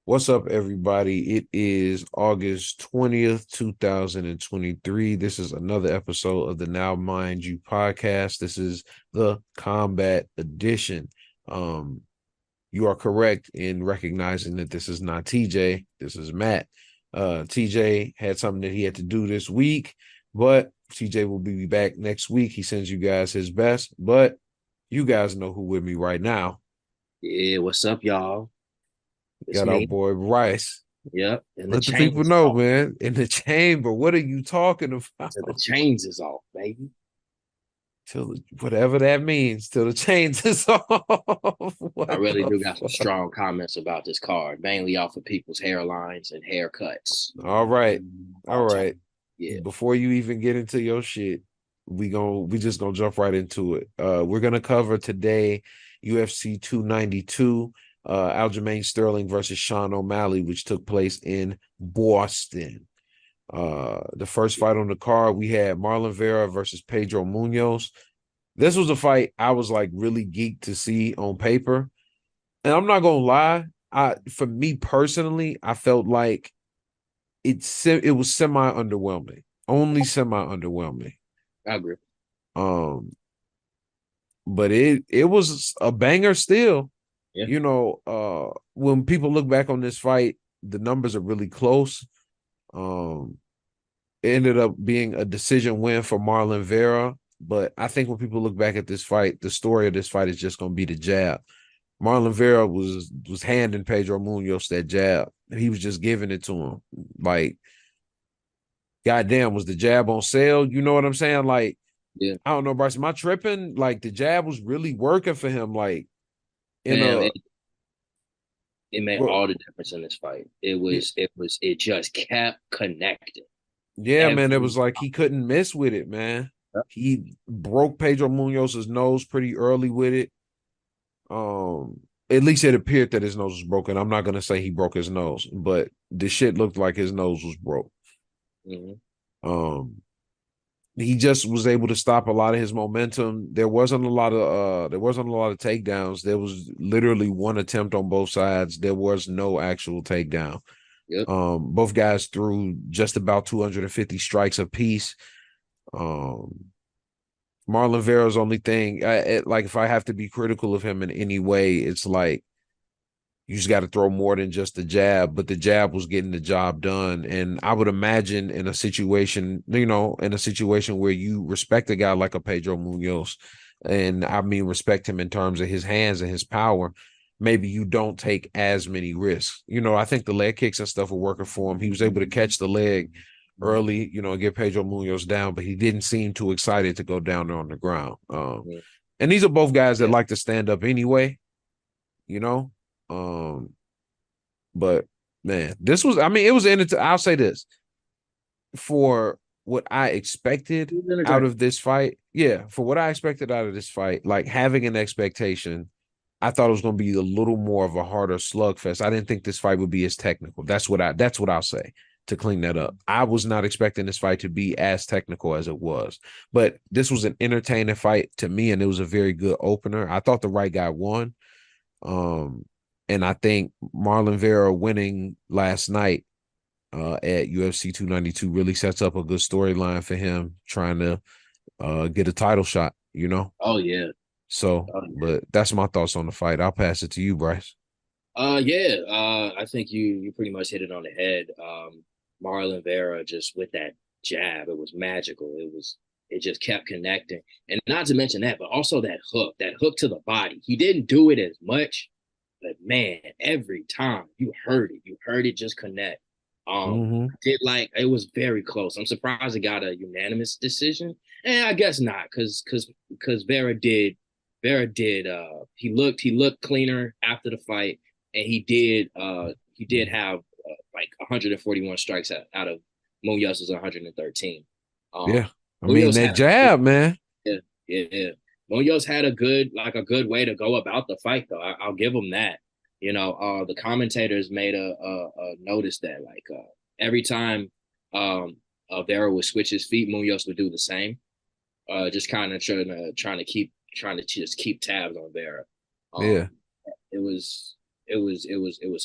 What's up, everybody? It is August 20th, 2023. This is another episode of the Now Mind You podcast. This is the combat edition. Um, you are correct in recognizing that this is not TJ. This is Matt. TJ had something that he had to do this week, but TJ will be back next week. He sends you guys his best, but you guys know who with me right now. Yeah, what's up, y'all? It's Got our me. boy Bryce. Yep, and the Let the people chains know, off. man. In the chamber, what are you talking about? So the chains is off, baby. Whatever that means, till the chains is off. I What really the do got some fuck? strong comments about this card, mainly off of people's hairlines and haircuts. All right. All All time. right. Yeah. Before you even get into your shit, we just gonna jump right into it. We're gonna cover today UFC 292, Aljamain Sterling versus Sean O'Malley, which took place in Boston. The first fight on the card, we had Marlon Vera versus Pedro Munoz. This was a fight I was like really geeked to see on paper. And I'm not gonna lie, for me personally, I felt like it was semi underwhelming. Only semi underwhelming. I agree. Um, but it was a banger still. Yeah. When people look back on this fight, the numbers are really close. Um, It ended up being a decision win for Marlon Vera. But I think when people look back at this fight, the story of this fight is just going to be the jab. Marlon Vera was handing Pedro Munoz that jab. He was just giving it to him. Like, goddamn, was the jab on sale? You know what I'm saying? Like, Yeah. I don't know, Bryce. Am I tripping? Like, the jab was really working for him. Like, in Man, a it made well, all the difference in this fight. It just kept connecting. yeah, man. It Every was like he couldn't miss with it, man. He broke Pedro Munoz's nose pretty early with it. Um, at least it appeared that his nose was broken. I'm not gonna say he broke his nose, but the shit looked like his nose was broke. Mhm. Um, he just was able to stop a lot of his momentum. There wasn't a lot of takedowns. There was literally one attempt on both sides. There was no actual takedown. Yep. Both guys threw just about 250 strikes apiece. Um, Marlon Vera's only thing, like if I have to be critical of him in any way, it's like you just got to throw more than just the jab, but the jab was getting the job done. And I would imagine in a situation where you respect a guy like a Pedro Munoz, and I mean respect him in terms of his hands and his power, maybe you don't take as many risks. I think the leg kicks and stuff were working for him. He was able to catch the leg early, and get Pedro Munoz down, but he didn't seem too excited to go down there on the ground. Mhm. And these are both guys that Yeah. like to stand up anyway, you know. Um, but man, this was, I mean, it was in it. I'll say this for what I expected It was out entertaining. of this fight. Yeah, for what I expected out of this fight, like having an expectation, I thought it was going to be a little more of a harder slugfest. I didn't think this fight would be as technical. That's what I'll say to clean that up. I was not expecting this fight to be as technical as it was, but this was an entertaining fight to me, and it was a very good opener. I thought the right guy won. Um, and I think Marlon Vera winning last night at UFC 292 really sets up a good storyline for him trying to get a title shot. Oh yeah. So, Oh yeah. but that's my thoughts on the fight. I'll pass it to you, Bryce. Yeah, I think you pretty much hit it on the head. Marlon Vera just with that jab, it was magical. It just kept connecting. And not to mention that, but also that hook to the body. He didn't do it as much, but man, every time you heard it. You heard it just connect. Mm-hmm. Did like it was very close. I'm surprised it got a unanimous decision. And I guess not, because Vera did he looked cleaner after the fight and he did have like 141 strikes out of Munoz's 113. Um, Yeah. I mean, Munoz that had a good, jab, man. yeah, yeah, yeah. Munoz had a good way to go about the fight though. I'll give him that. The commentators made a notice that like every time um Vera would switch his feet, Munoz would do the same. Just kind of trying to just keep tabs on Vera. Yeah. Um, it was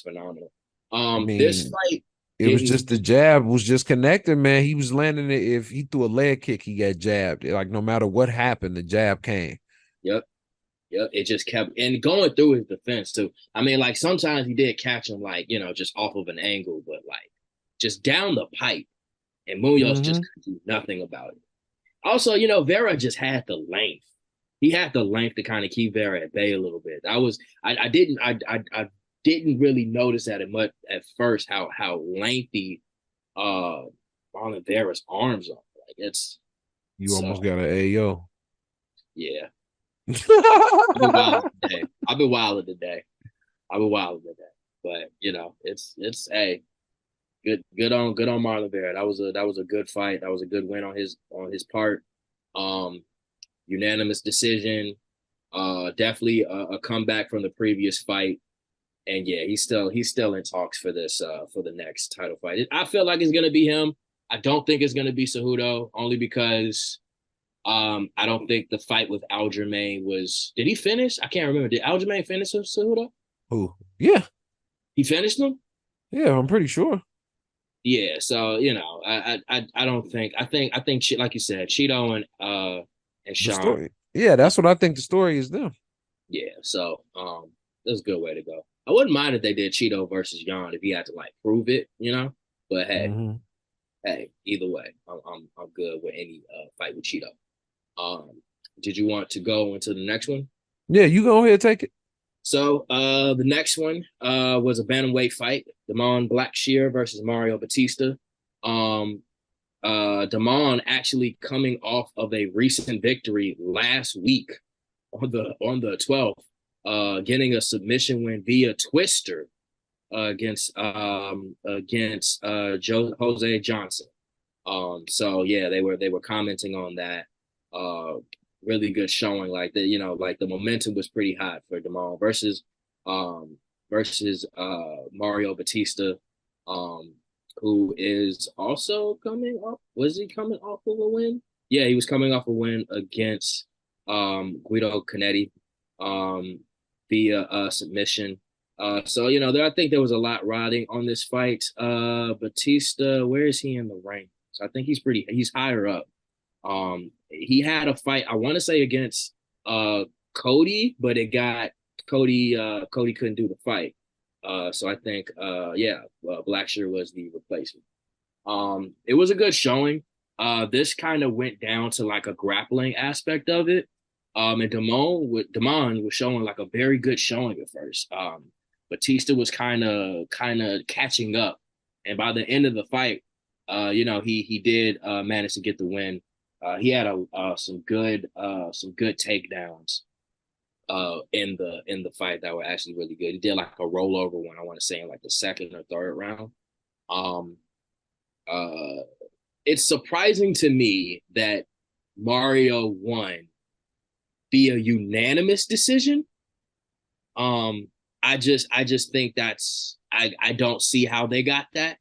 phenomenal. I This mean, fight it was didn't. just the jab was just connecting, man. He was landing it. If he threw a leg kick, he got jabbed. Like no matter what happened, the jab came. Yep, yep. It just kept and going through his defense too. I mean, like sometimes he did catch him, like just off of an angle, but like just down the pipe, and Munoz just Hmm. could do nothing about it. Also, Vera just had the length. He had the length to kind of keep Vera at bay a little bit. I didn't really notice that much at first how lengthy Marlon Vera's arms are. Like it's You almost so got an AO. yeah. I've been wild today. I've been wild today. I've been wild today. But it's hey, good on Marlon Vera. That was a good fight. That was a good win on his part. Um, Unanimous decision. Definitely a comeback from the previous fight. And yeah, he's still in talks for this for the next title fight. I feel like it's gonna be him. I don't think it's gonna be Cejudo, only because I don't think the fight with Aljamain was. Did he finish? I can't remember. Did Aljamain finish with Cejudo? Who? Yeah, He finished him. yeah. I'm pretty sure. Yeah. So I don't think. I think like you said, Cheeto and The Sean. story. Yeah, that's what I think the story is them. Yeah. So that's a good way to go. I wouldn't mind if they did Cheeto versus Yon if he had to like prove it. But Hmm. hey, either way, I'm good with any fight with Cheeto. Um, did you want to go into the next one? Yeah, you go ahead and take it. So the next one was a bantamweight fight: Damon Blackshear versus Mario Batista. Um, Damon actually coming off of a recent victory last week on the 12th, getting a submission win via twister against Jose Johnson. So yeah, they were commenting on that. Uh, Really good showing. Like the momentum was pretty hot for Damon um versus Mario Batista, um, who is also coming off. Was he coming off of a win? Yeah, he was coming off a win against Guido Canetti um via submission. So I think there was a lot riding on this fight. Batista, where is he in the rank? So I think he's higher up. He had a fight, I want to say against Cody, but it got Cody couldn't do the fight. So I think yeah, Blackshear was the replacement. It was a good showing. This kind of went down to like a grappling aspect of it. And Damon was showing like a very good showing at first. Batista was kind of catching up, and by the end of the fight, he did manage to get the win. He had some good takedowns in the fight that were actually really good. He did like a rollover one, I want to say, in like the second or third round. Um, uh, it's surprising to me that Mario won via unanimous decision. Um, I just think I don't see how they got that.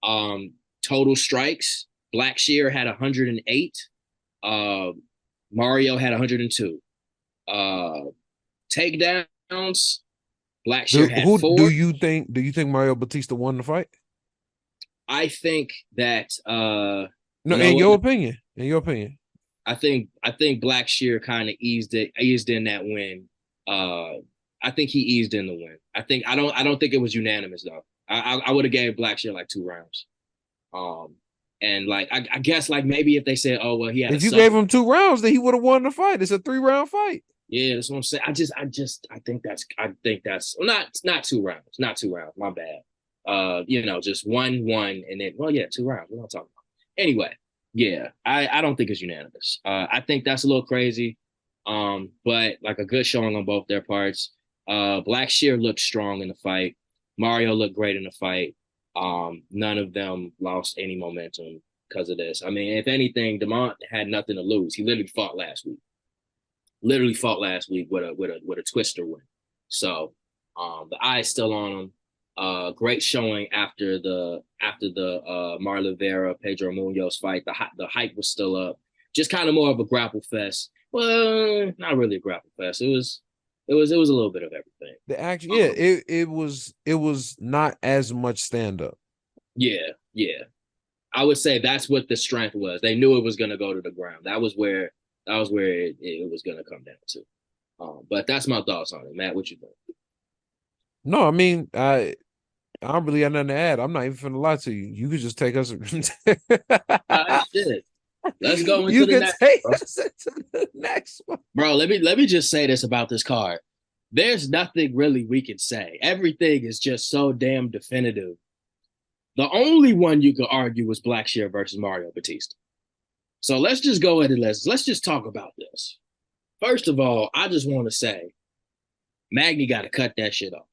Um, Total strikes, Blackshear had 108. Uh, Mario had 102. Takedowns, Blackshear had Who do 4. you think? Do you think Mario Batista won the fight? I think that No, you know in what? your opinion. In your opinion. I think Blackshear kind of eased in that win. Uh, I think he eased in the win. I don't think it was unanimous though. I would have gave Blackshear like 2 rounds. Um, and like I guess like maybe if they said, oh well, he had a If you gave suffer. him 2 rounds, then he would have won the fight. It's a 3 round fight. Yeah, that's what I'm saying. I think that's well, not 2 rounds, not 2 rounds. My bad. Just one, and then well, yeah, 2 rounds. We're not talking about. Anyway, yeah, I don't think it's unanimous. I think that's a little crazy. But like a good showing on both their parts. Blackshear looked strong in the fight. Mario looked great in the fight. None of them lost any momentum because of this. I mean, if anything, Demont had nothing to lose. He literally fought last week with a twister win. So the eye is still on him. Great showing after the Marlon Vera Pedro Munoz fight. The hype was still up. Just kind of more of a grapple fest. Well, not really a grapple fest. It was a little bit of everything. The action, yeah, Um, it was not as much stand up. yeah, yeah. I would say that's what the strength was. They knew it was going to go to the ground. That was where it was going to come down to. But that's my thoughts on it, Matt. What you think? No, I mean, I don't really have nothing to add. I'm not even finna lie to you. You could just take us. Shit. Let's go into You the could next, take bro. us into the next one. Bro, let me just say this about this card. There's nothing really we can say. Everything is just so damn definitive. The only one you could argue was Blackshear versus Mario Batista. So let's just go ahead and let's just talk about this. First of all, I just want to say Magny got to cut that shit off.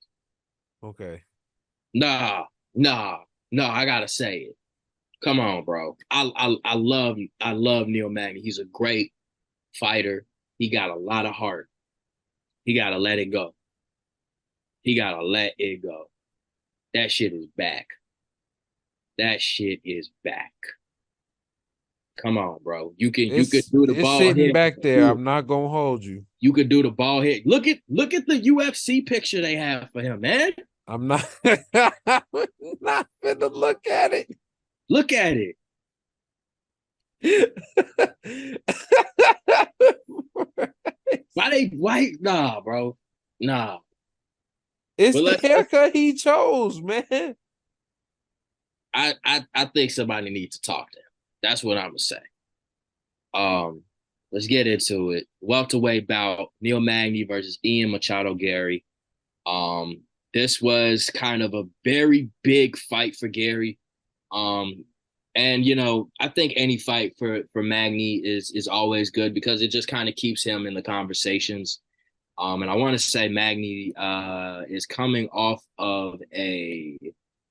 Okay. Nah, nah, no. I gotta say it. Come on, bro. I love Neil Magny. He's a great fighter. He got a lot of heart. He gotta let it go. He gotta let it go. That shit is back. That shit is back. Come on, bro. You could It's do the it's ball sitting hit. back there. I'm not gonna hold you. You could do the ball hit. Look at the UFC picture they have for him, man. I'm not I'm not gonna look at it. Look at it. Why nah, bro. Nah. It's But the let's haircut he chose, man. I think somebody needs to talk to him. That's what I'm gonna say. Um, let's get into it. Welterweight bout: Neil Magny versus Ian Machado Gary. Um, this was kind of a very big fight for Gary. Um, and I think any fight for Magny is always good because it just kind of keeps him in the conversations. And I want to say Magny is coming off of a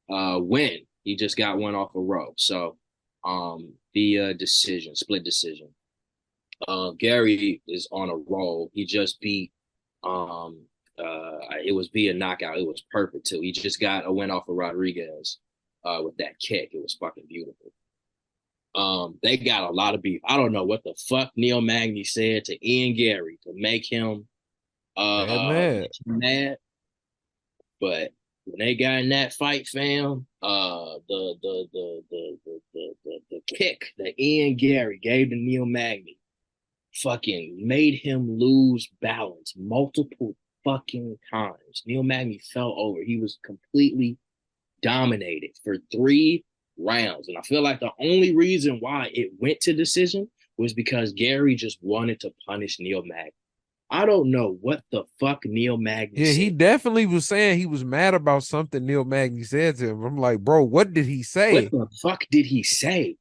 win. He just got one off a rope. So the decision, split decision. Gary is on a roll. He just beat it was via knockout. It was perfect too. He just got a win off of Rodriguez with that kick. It was fucking beautiful. They got a lot of beef. I don't know what the fuck Neil Magny said to Ian Gary to Mad. make him mad, but when they got in that fight, fam, the kick that Ian Gary gave to Neil Magny fucking made him lose balance multiple fucking times. Neil Magny fell over. He was completely dominated for 3 rounds. And I feel like the only reason why it went to decision was because Gary just wanted to punish Neil Magny. I don't know what the fuck Neil Magny Yeah, he said. definitely was saying he was mad about something Neil Magny said to him. I'm like, bro, what did he What say? the fuck did he say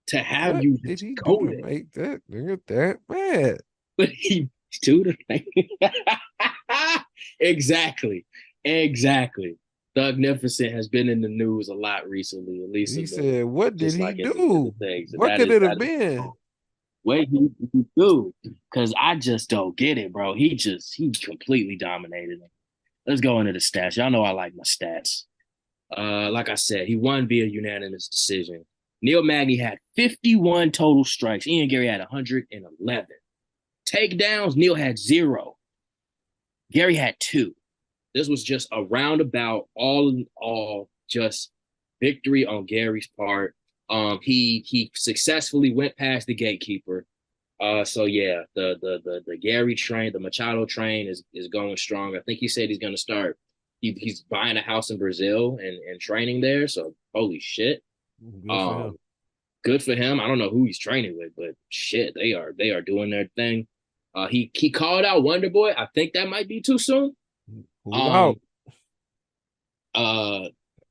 to have What you did just he do go to there? make that nigga that mad? But he do the thing. Exactly. Exactly. Thugnificent has been in the news a lot recently, at least He in the said, what did just he like in the do? things. And What that could is it have that is been? what he do. Cause I just don't get it, bro. He completely dominated him. Let's go into the stats. Y'all know I like my stats. Like I said, he won via unanimous decision. Neil Magny had 51 total strikes. Ian Gary had 111. Takedowns, Neil had 0. Gary had 2. This was just a roundabout, all in all, just victory on Gary's part. He successfully went past the gatekeeper. So yeah, the Gary train, the Machado train is going strong. I think he said he's gonna start. He's buying a house in Brazil and training there. So holy shit. Good for Um, him. good for him. I don't know who he's training with, but shit, they are doing their thing. He called out Wonder Boy. I think that might be too soon. Cool Um, out.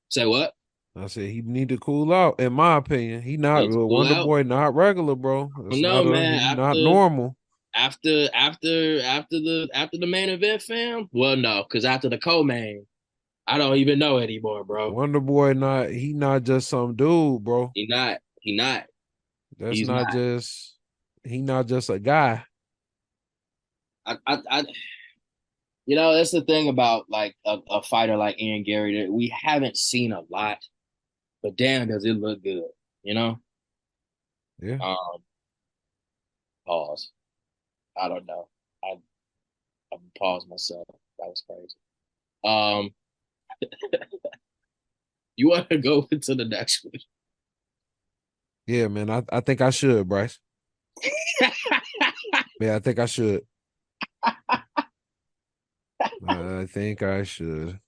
say what? I said he need to cool out. In my opinion, he not Need to pull Wonder out. Boy, not regular, bro. Oh It's no, not man. he not After normal. after after after the main event, fam. Well, no, because after the co-main, I don't even know anymore, bro. Wonder Boy not just some dude, bro. He not. He not. That's He's not not. just he not just a guy. I that's the thing about like a fighter like Ian Gary that we haven't seen a lot, but damn, does it look good? You know. Yeah. Um. Pause. I don't know. I I'm gonna pause myself. That was crazy. Um, you want to go into the next one? Yeah, man. I think I should, Bryce. Yeah, I think I should. I think I should.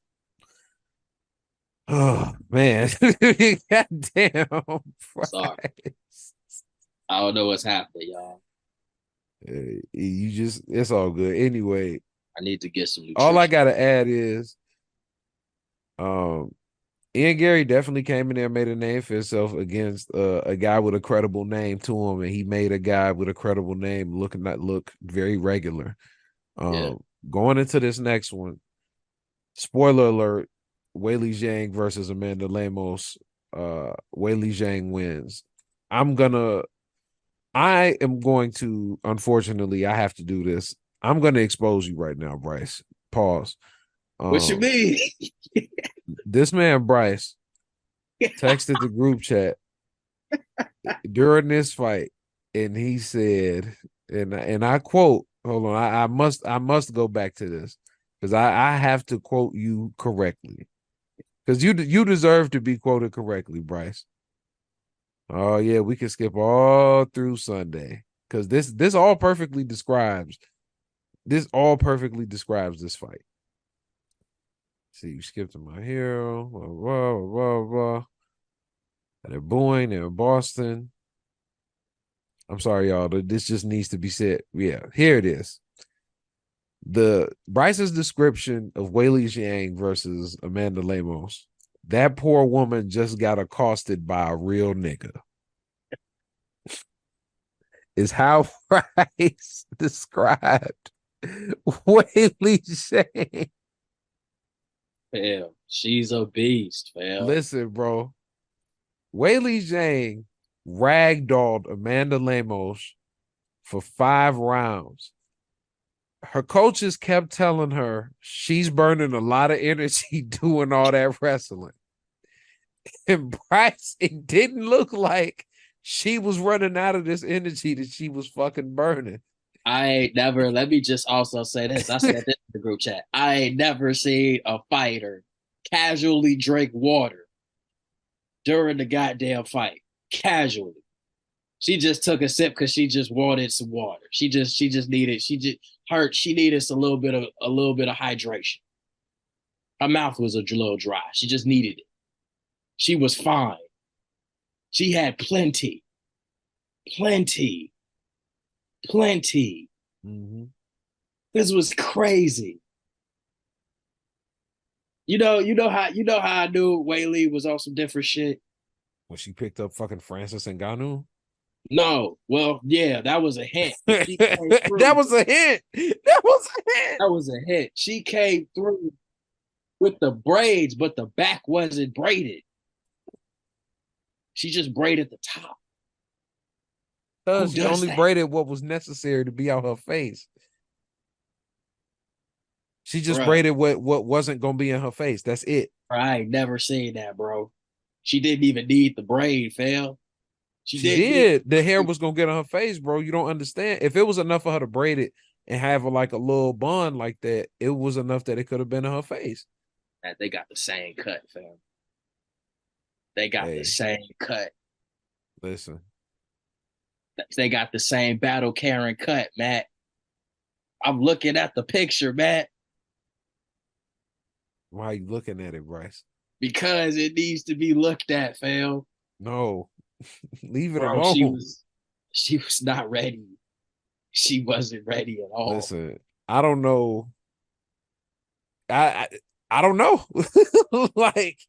Oh man. God damn. Sorry, Bryce. I don't know what's happening, y'all. You just it's all good. Anyway, I need to get some all I nutrition. gotta add is um Ian Gary definitely came in there and made a name for himself against a guy with a credible name to him, and he made a guy with a credible name look very regular. Yeah. Going into this next one, spoiler alert: Weili Zhang versus Amanda Lemos. Weili Zhang wins. I am going to. Unfortunately, I have to do this. I'm gonna expose you right now, Bryce. Pause. What you Um, mean? this man Bryce texted the group chat during this fight, and he said, and I quote, hold on, I must go back to this because I have to quote you correctly because you deserve to be quoted correctly, Bryce. Oh yeah, we can skip all through Sunday because this all perfectly describes this fight. See, you skipped my hero, blah blah blah blah. They're booing. They're in Boston. I'm sorry, y'all. This just needs to be said. Yeah, here it is. The Bryce's description of Weili Zhang versus Amanda Lemos. That poor woman just got accosted by a real nigga. Is how Bryce described Weili Zhang. Fam, she's a beast, fam. Listen, bro. Weili Zhang ragdolled Amanda Lemos for 5 rounds. Her coaches kept telling her she's burning a lot of energy doing all that wrestling. And Bryce, it didn't look like she was running out of this energy that she was fucking burning. I ain't never, let me just also say this. I said this in the group chat. I ain't never seen a fighter casually drink water during the goddamn fight. Casually. She just took a sip because she just wanted some water. She just needed, she needed a little bit of hydration. Her mouth was a little dry. She just needed it. She was fine. She had plenty, plenty. Mm-hmm. This was crazy. You know how I knew Whaley was on some different shit. When she picked up fucking Francis and Ngannou. No, well, yeah, that was a hint. She came That through. was a hint. That was a hint. That was a hint. She came through with the braids, but the back wasn't braided. She just braided the top. Who She does only that? braided what was necessary to be out her face. She just Bruh, braided what wasn't gonna be in her face. That's it. I ain't never seen that, bro. She didn't even need the braid, fam. She She didn't need did. The hair the was gonna get on her face, bro. You don't understand. If it was enough for her to braid it and have like a little bun like that, it was enough that it could have been in her face. braid. They got the same cut, fam. They got the Hey, same cut. listen. They got the same battle Karen cut, Matt. I'm looking at the picture, Matt, Why are you looking at it, Bryce? because it needs to be looked at, fam. No, leave it Bro, she alone. was she was not ready. She wasn't ready at all. Listen, I don't know. I I don't know. Like,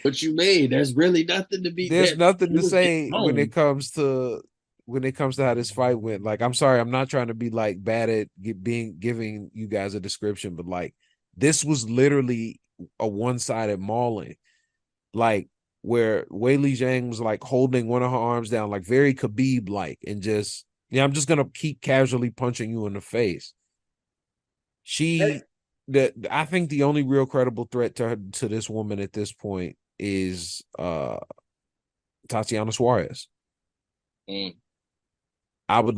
What you mean? There's really nothing to be there's there. nothing It to was getting say home. when it comes to how this fight went. Like, I'm sorry, I'm not trying to be like bad at giving you guys a description, but like this was literally a one-sided mauling. Like where Weili Zhang was like holding one of her arms down, like very Khabib like, and just yeah, I'm just gonna keep casually punching you in the face. She I think the only real credible threat to this woman at this point is Tatiana Suarez. Mm. I would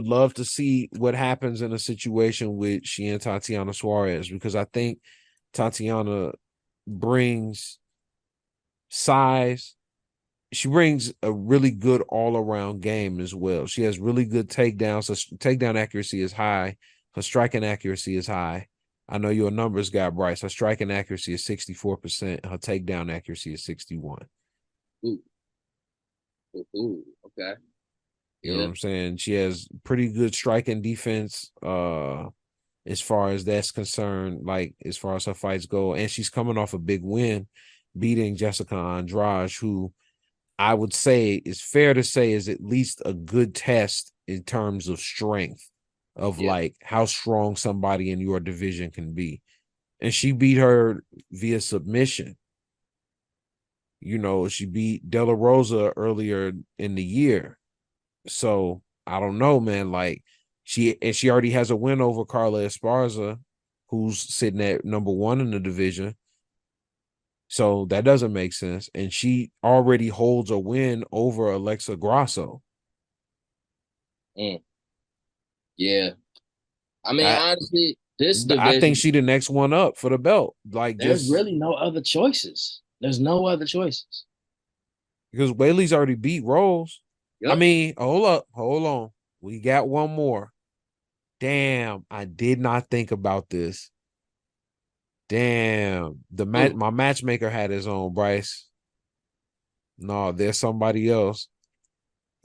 love to see what happens in a situation with she and Tatiana Suarez, because I think Tatiana brings size. She brings a really good all around game as well. She has really good takedowns. So takedown accuracy is high. Her striking accuracy is high. I know you're a numbers guy, Bryce. Her striking accuracy is 64%. Her takedown accuracy is 61. Ooh, okay. You know what Yeah, I'm saying? She has pretty good striking defense as far as that's concerned, like as far as her fights go. And she's coming off a big win, beating Jessica Andrade, who I would say is fair to say is at least a good test in terms of strength, of yeah. like how strong somebody in your division can be. And she beat her via submission. You know, she beat De La Rosa earlier in the year. So I don't know, man. Like she already has a win over Carla Esparza, who's sitting at number one in the division. So that doesn't make sense. And she already holds a win over Alexa Grasso. Mm, yeah. I mean, I honestly, this I think division, she the next one up for the belt. Like there's just really no other choices. There's no other choices. because Whaley's already beat Rose. I Yep. mean, hold up, hold on. We got one more. Damn, I did not think about this. Damn, Ooh, my matchmaker had his own, Bryce. No, there's somebody else.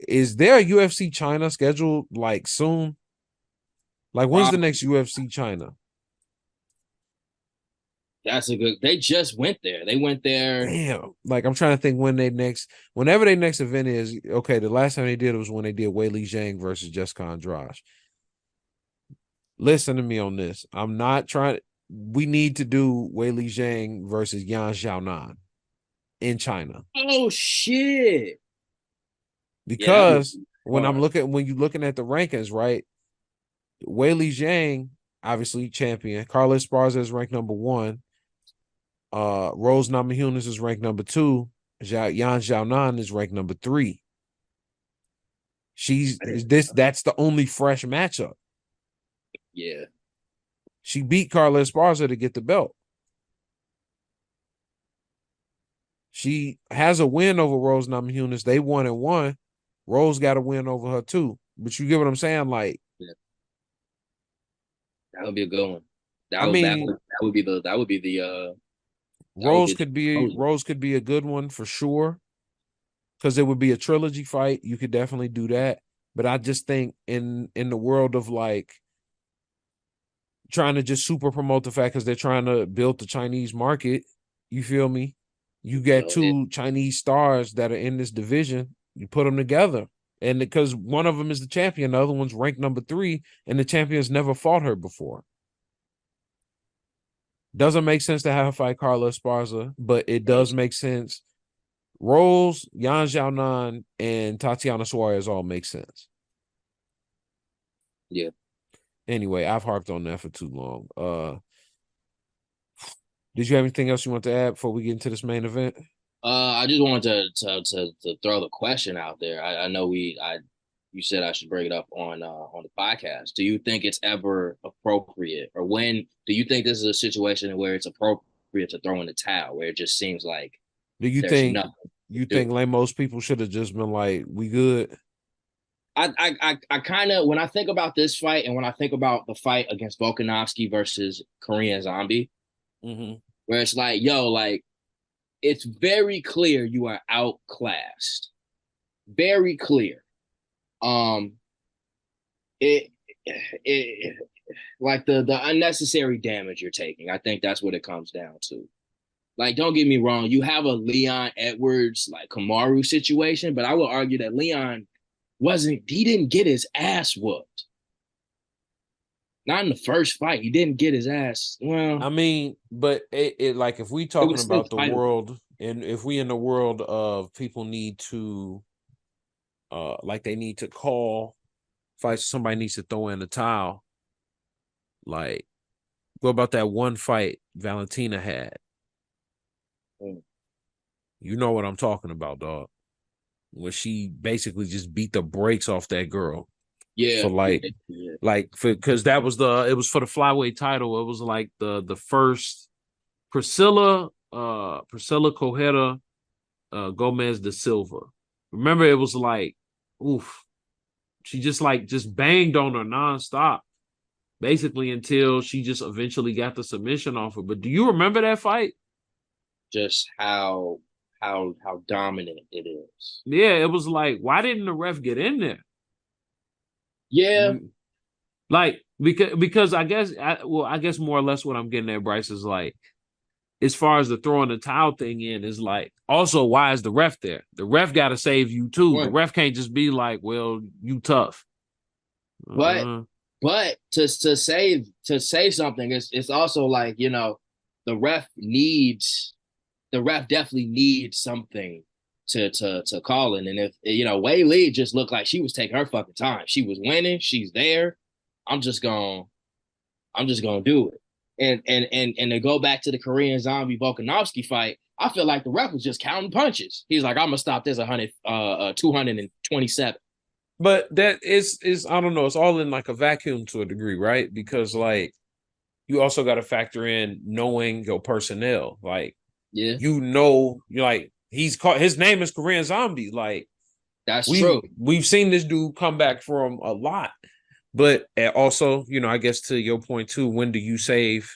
Is there a UFC China scheduled like soon? Like when's the next probably. UFC China? That's a good. They just went there. They went there. Damn. Like I'm trying to think when they next whenever their next event is. Okay, the last time they did it was when they did Weili Zhang versus Jessica Andrade. Listen to me on this. I'm not trying. We need to do Weili Zhang versus Yan Xiaonan in China, Oh shit! Yeah, that would because be hard. when you're looking at the rankings, right? Weili Zhang, obviously champion. Carla Esparza is ranked number one. Rose Namajunas is ranked number two. Yan Xiaonan is ranked number three. She's I didn't. this. That's the only fresh matchup. Yeah. She beat Carla Esparza to get the belt. She has a win over Rose Namajunas. They 1-1. Rose got a win over her too. But you get what I'm saying? Like, Yeah. That would be a good one. I mean, That would be the that would Rose be the could be closing. Rose could be a good one for sure, because it would be a trilogy fight. You could definitely do that. But I just think in the world of like trying to just super promote the fact because they're trying to build the Chinese market, you feel me? You got So yeah, two Chinese stars that are in this division. You put them together, and because one of them is the champion, the other one's ranked number three, and the champion's never fought her before. Doesn't make sense to have her fight Carla Esparza, but it does make sense. Rose, Yan Xiaonan, and Tatiana Suarez all make sense. yeah. Anyway, I've harped on that for too long. Did you have anything else you want to add before we get into this main event? I just wanted to throw the question out there. I know you said I should bring it up on the podcast. Do you think it's ever appropriate, or when do you think this is a situation where it's appropriate to throw in the towel, where it just seems like Do you there's think nothing to you do? think like most people should have just been like, we good? I kind of, when I think about this fight and when I think about the fight against Volkanovski versus Korean Zombie, Mm-hmm. where it's like, yo, like it's very clear you are outclassed, very clear. Um, it, it like the unnecessary damage you're taking. I think that's what it comes down to. Like, don't get me wrong, you have a Leon Edwards like Kamaru situation, but I would argue that Leon he didn't get his ass whooped. Not in the first fight. He didn't get his ass. Well, I mean, but it like if we it talking was still about the fightable. world, and if we in the world of people need to like they need to call fights, somebody needs to throw in the towel. Like, go about that one fight Valentina had. Mm. You know what I'm talking about, dog. Where she basically just beat the brakes off that girl. Yeah, for yeah, yeah. for because that was it was for the flyweight title. It was like the first Priscilla Cojeda Gomez de Silva. Remember, it was like, oof, she just banged on her nonstop, basically until she just eventually got the submission off her. But do you remember that fight? Just how dominant it is. Yeah, it was like, why didn't the ref get in there? Yeah, Like because I guess more or less what I'm getting at, Bryce, is like as far as the throwing the towel thing in is like also why is the ref there? The ref got to save you too. The one. ref can't just be like, well, you tough. But Uh, but to say something, it's also like, the ref definitely needs something to call in. And if Wei Lee just looked like she was taking her fucking time. She was winning, she's there. I'm just gonna do it. And to go back to the Korean Zombie Volkanovski fight, I feel like the ref was just counting punches. He's like, I'm gonna stop this 227. but that is I don't know. It's all in like a vacuum to a degree, right? Because like you also got to factor in knowing your personnel. Like Yeah, you're like he's called his name is Korean Zombie. Like that's true. we've seen this dude come back from a lot. But also, I guess to your point too, when do you save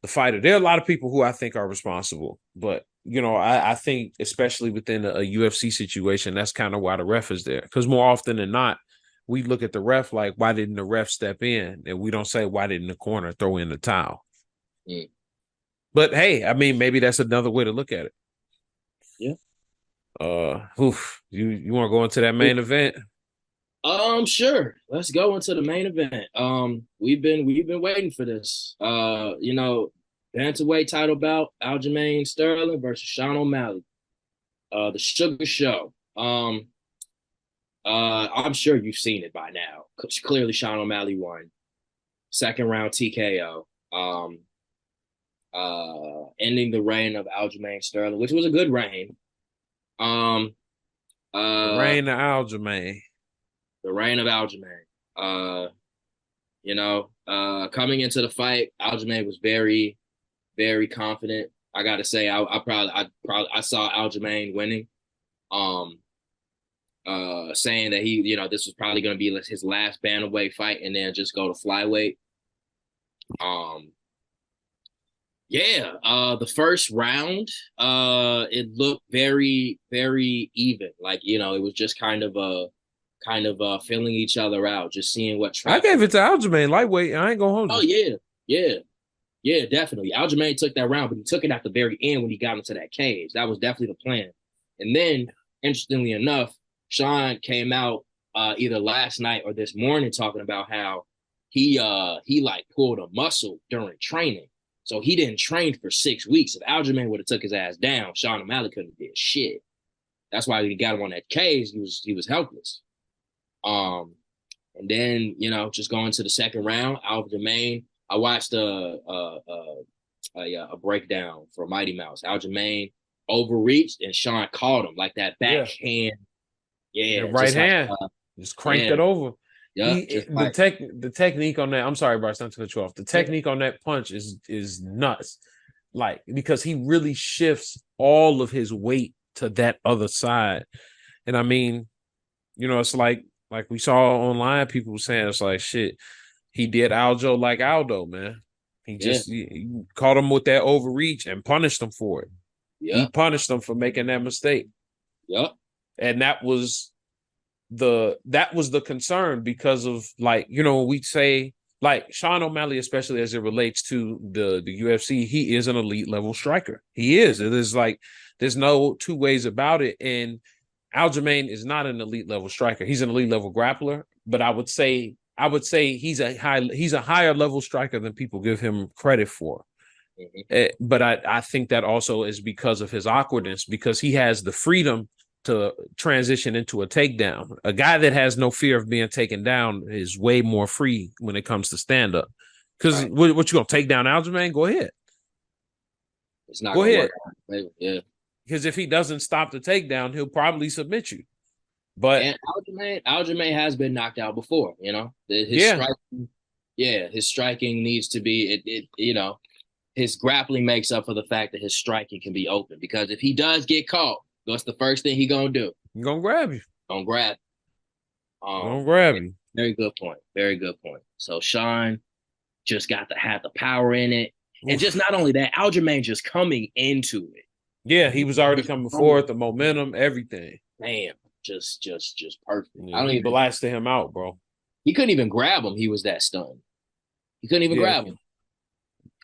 the fighter? There are a lot of people who I think are responsible, but I think especially within a UFC situation, that's kind of why the ref is there. Because more often than not, we look at the ref like, why didn't the ref step in? And we don't say, why didn't the corner throw in the towel? Mm. But hey, I mean, maybe that's another way to look at it. Yeah. You want to go into that main event? Sure. Let's go into the main event. We've been waiting for this. Bantamweight title bout, Aljamain Sterling versus Sean O'Malley. The Sugar Show. I'm sure you've seen it by now. Clearly, Sean O'Malley won. Second round TKO. Ending the reign of Aljamain Sterling, which was a good reign. Um, The uh, reign of Aljamain. the reign of Aljamain. Coming into the fight, Aljamain was very, very confident. I gotta say, I saw Aljamain winning. Um, Saying that this was probably gonna be his last bantamweight fight, and then just go to flyweight. Um, yeah. The first round, it looked very, very even. Like it was just kind of filling each other out, just seeing what I trap. gave it to Aljamain lightweight. I ain't gonna hold Oh you. yeah, yeah, yeah, definitely. Aljamain took that round, but he took it at the very end when he got into that cage. That was definitely the plan. And then, interestingly enough, Sean came out either last night or this morning talking about how he like pulled a muscle during training. So he didn't train for 6 weeks. If Aljamain would have took his ass down, Sean O'Malley couldn't have did shit. That's why he got him on that cage. He was helpless. Um, and then just going to the second round, Aljamain. I watched a breakdown for Mighty Mouse. Aljamain overreached and Sean caught him like that Yeah. backhand. The Yeah, right just like hand just cranked yeah, it over. yeah, just like The technique on that. I'm sorry, Bryce, not to cut you off. The yeah, technique on that punch is nuts. Like because he really shifts all of his weight to that other side. And I mean, it's like we saw online, people were saying it's like shit. He did Aljo like Aldo, man. yeah, He caught him with that overreach and punished him for it. He yeah, punished him for making that mistake. yeah, And that was the concern because of like we say like Sean O'Malley, especially as it relates to the UFC, he is an elite level striker. He is. It is like there's no two ways about it. And Aljamain is not an elite level striker. He's an elite level grappler, but I would say he's a higher level striker than people give him credit for. mm-hmm. But I think that also is because of his awkwardness, because he has the freedom to transition into a takedown. A guy that has no fear of being taken down is way more free when it comes to stand up. Because Right. what you gonna take down Aljamain? Go ahead, It's not go gonna ahead. work out. Yeah, Because if he doesn't stop the takedown, he'll probably submit you. But And Aljamain has been knocked out before. You know, his yeah, striking, yeah, his striking needs to be You know, his grappling makes up for the fact that his striking can be open. Because if he does get caught, what's the first thing he gonna do? I'm gonna grab you. Gonna grab. I'm gonna Um, grab yeah, you. very good point. Very good point. So Sean just had the power in it, and just Oof. not only that, Aljamain just coming into it. Yeah, he He was already just coming coming, forward, the momentum, everything. bam, just perfect. Yeah, I don't he even. blasted him out, bro. He couldn't even grab him. He was that stunned. He couldn't even Yeah, grab him.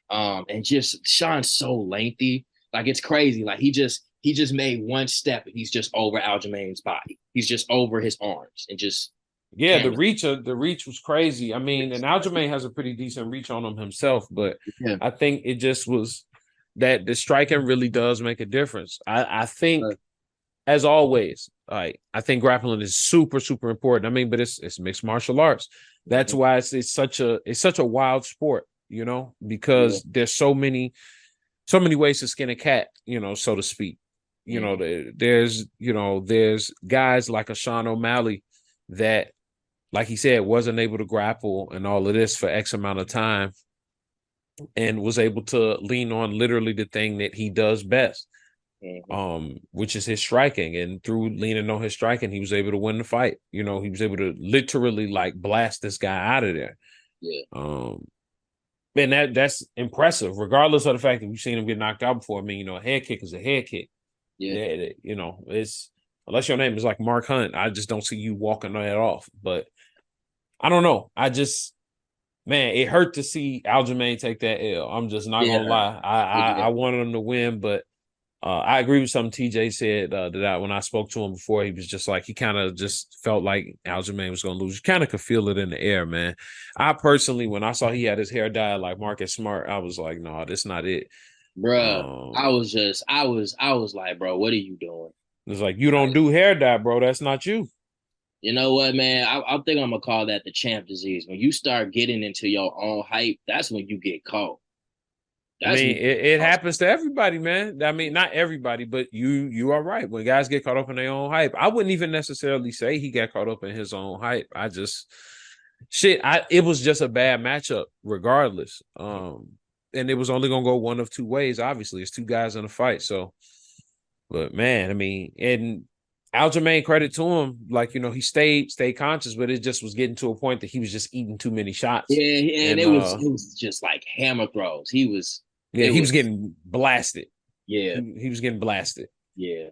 And just Sean's so lengthy, like it's crazy. Like he just made one step and he's just over Aljamain's body. He's just over his arms and just yeah. can't. The reach was crazy. I mean, and Aljamain has a pretty decent reach on him himself, but Yeah. I think it just was that the striking really does make a difference. I think, as always, like I think grappling is super super important. I mean, but it's mixed martial arts. That's Mhm. why it's such a wild sport, you know, Yeah. because there's so many ways to skin a cat, you know, so to speak. You know, Mhm. there's guys like a Sean O'Malley that, like he said, wasn't able to grapple and all of this for X amount of time and was able to lean on literally the thing that he does best, Mhm. which is his striking. And through leaning on his striking, he was able to win the fight. You know, he was able to literally like blast this guy out of there. Yeah. Um, and that's impressive, regardless of the fact that we've seen him get knocked out before. I mean, you know, a head kick is a head kick. Yeah. Yeah, you know, it's unless your name is like Mark Hunt, I just don't see you walking that off. But I don't know. Man, it hurt to see Aljamain take that L. I'm just not gonna Yeah. lie. I Yeah. wanted him to win, but I agree with something TJ said that when I spoke to him before, he was just like he kind of just felt like Aljamain was gonna lose. You kind of could feel it in the air, man. I personally, when I saw he had his hair dyed like Marcus Smart, I was like, no, that's not it. Bruh. Um, I was like, bro, what are you doing? it's like you don't Like, do hair dye, bro. That's not you. you know what, man? I think I'm gonna call that the champ disease. When you start getting into your own hype, that's when you get caught. I That's mean, when it happens to everybody, man. I mean, not everybody, but you are right. When guys get caught up in their own hype, I wouldn't even necessarily say he got caught up in his own hype. I just it was just a bad matchup, regardless. And it was only gonna go one of two ways. Obviously, it's two guys in a fight. So, but man, I mean, and Aljamain, credit to him, like you know, he stayed conscious, but it just was getting to a point that he was just eating too many shots, yeah, and and it was just like hammer throws. yeah, It he was was getting blasted. yeah, He was getting blasted. yeah,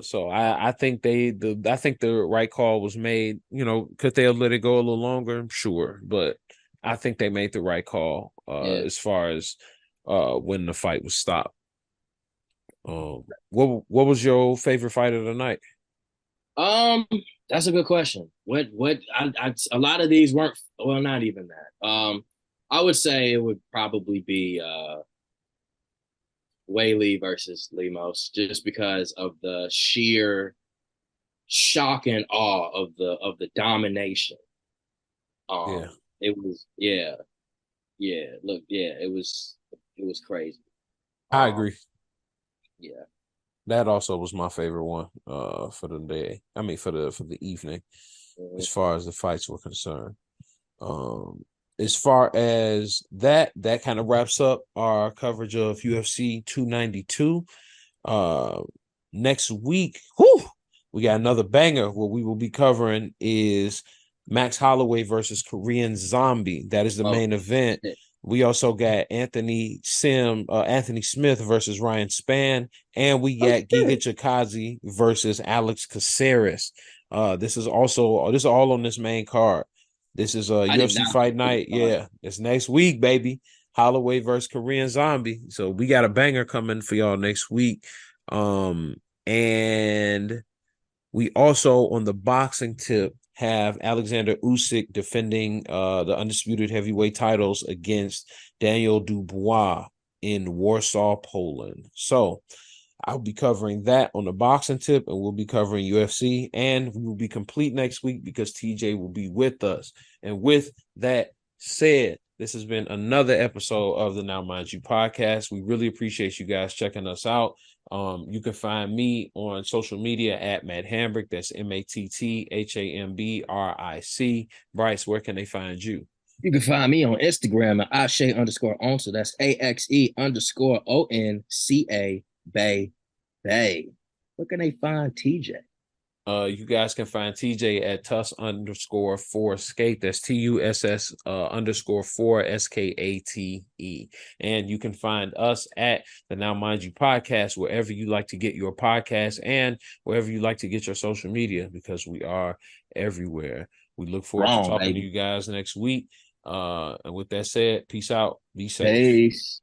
So I think I think the right call was made. You know, could they have let it go a little longer? Sure, but I think they made the right call yeah. as far as when the fight was stopped. What was your favorite fight of the night? Um, that's a good question. A lot of these weren't well, not even that. I would say it would probably be Whaley versus Lemos, just because of the sheer shock and awe of the domination. Yeah, It was yeah. Look, yeah, it was crazy. I Um, agree. yeah, That also was my favorite one for the day. I mean for the evening, mhm. as far as the fights were concerned. Um, as far as that kind of wraps up our coverage of UFC 292. Next week, we got another banger. What we will be covering is Max Holloway versus Korean Zombie. That is the Oh, main event. shit. We also got Anthony Smith versus Ryan Spann, and we Oh got Giga shit. Chikadze versus Alex Caceres. This is all on this main card. This is a I did UFC not fight know it was night. on. Yeah, it's next week, baby. Holloway versus Korean Zombie. So we got a banger coming for y'all next week. And we also on the boxing tip have Alexander Usyk defending the undisputed heavyweight titles against Daniel Dubois in Warsaw, Poland. So I'll be covering that on the boxing tip, and we'll be covering UFC, and we will be complete next week because TJ will be with us. And with that said, This has been another episode of the Now Mind You podcast. We really appreciate you guys checking us out. You can find me on social media at Matt Hambrick. That's MATTHAMBRIC. Bryce, where can they find you? You can find me on Instagram at Akshay_Onsa. That's AXE_ONCA Bay Bay. Where can they find TJ? You guys can find TJ at Tuss_4 skate. That's TUSS _4 SKATE. And you can find us at the Now Mind You podcast, wherever you like to get your podcast and wherever you like to get your social media, because we are everywhere. We look forward to talking to you guys next week. And with that said, peace out. Be safe. Peace.